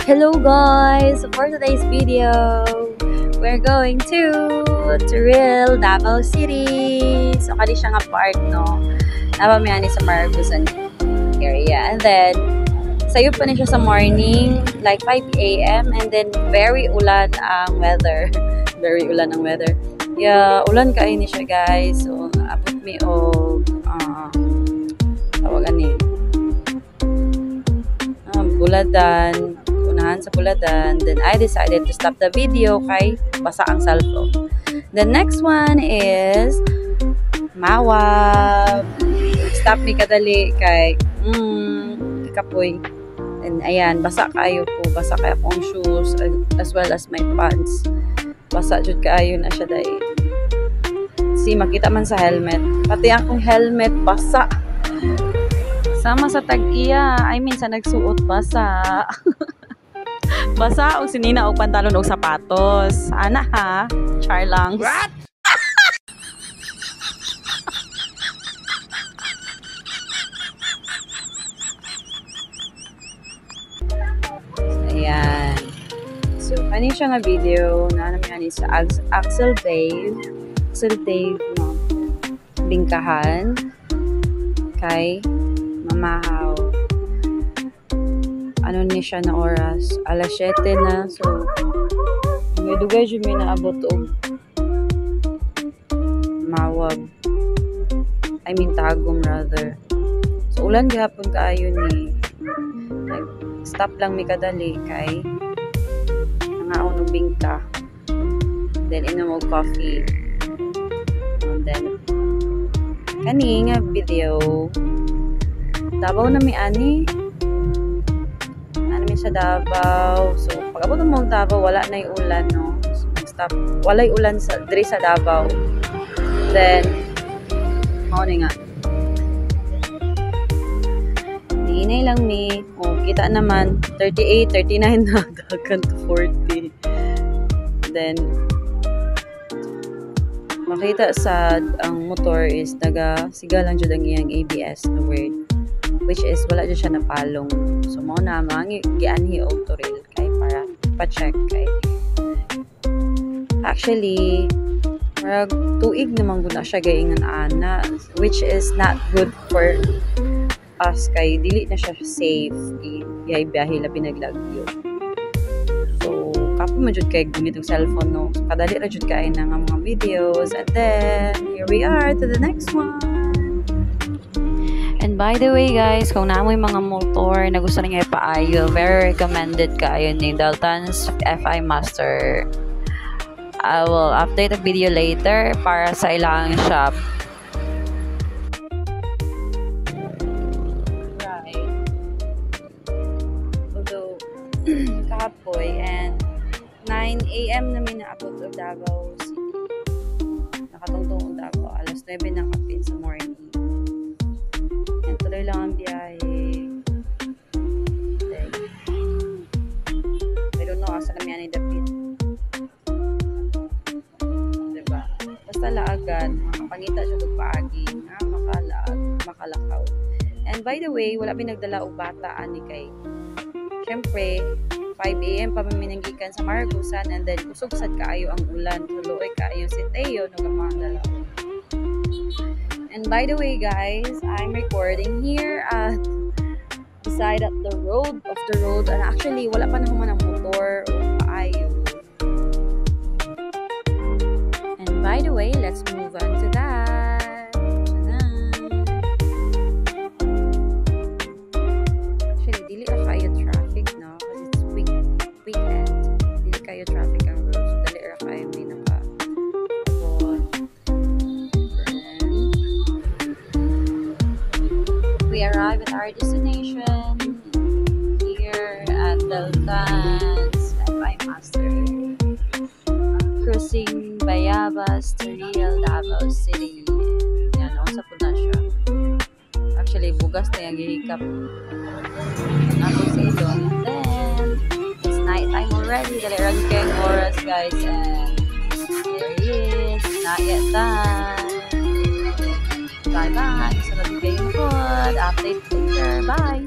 Hello guys! For today's video, we're going to Turil, Davao City. So, kali siya nga park, no? Napamiyani sa Maragozan area. And then, sayo pa na siya sa morning, like 5 a.m. And then, very ulan ang weather. Very ulan ang weather. Yeah, ulan kayo ni siya, guys. So, abot mi o tawagan ni buladan, unahan sa buladan. Then I decided to stop the video kay basa ang cellphone. The next one is Mawab. Stop mi kadali kay kapoy. And ayan, basa kayo po, basa kayo akong shoes as well as my pants. Basa jud kaayo na siya dai. See, makita man sa helmet. Pati akong helmet basa. Sama sa tag-iya, I mean sa nagsuot basa. Basa o sinina o pantalon o sapatos. Ana ha, charlangs. What? Ayan. So, kani siya nga video na namin sa Axel Dave. Axel Dave, no? Bingkahan kay Mamahaw. Ano ni siya na oras? Alas 7 na. So, may dugay dyan may naabot o Mawab. I mean, Tagum rather. So, ulan gihapon kaayo ni stop lang mi kadali kay nangaon og bingka. Then, inom og coffee. And then, kani nga video Davao na mi ani sa Davao. So pag abot mo Davao wala na yung ulan, no? So, stop walay ulan sa diri sa Davao. Then mao ni nga niinay lang mi kita naman 38, 39 na dagan to 40. Then makita sa ang motor is naga siga lang jud ang iyang ABS na word, which is wala dyan siya napalong. So mo na mga gianhi og Turil kay para pa-check kay actually marag tuig naman guna siya gaingan ana, which is not good for us kay dili na siya safe iyay biyahe labi naglagyo. So kapo man jud kay gunit og cellphone, no? So, kadali ra jud kay na nga mga videos. And then here we are to the next one. And by the way guys, kung naamoy mga motor na gusto niyo ipaayo, very recommended kaayo ni Dalton's FI Master. I will update the video later para sa ilang shop. Right. Although, kahapoy and 9 a.m. namin naabot ng Davao City. Nakatungtong ang Davao. Alas 9 na kapin sa morning. Tuloy lang ang biyahe. Then, I don't know asa namin yan idapit. Diba? Basta laagan, makapangita siya ng paagi na makalakaw. And by the way, wala pinagdala o bata ani kay syempre 5 a.m. pa maminanggikan sa Maragozan, and then kusog-sad kaayo ang ulan. Tuloy kaayo si Teo no gamang dalaw. And by the way guys, I'm recording here at beside at the road and actually wala pa naman ang motor o paayo. And by the way, let's move on to that. Actually, dili na kayo traffic, no? Because it's weekend. Dili kayo traffic ang road. So dali ra kayo may naka we arrive at our destination here at Dalton's FI Master. Cruising Bayabas to Real Davao City. Yan, ako sa puna siya. Actually, bugas na yung gihikap. Ako sa ito. And then, it's night time already. Dalirang keng oras, guys. And there he is. Not yet done. Bye-bye. Sa nabigay yung food. Update later. Bye.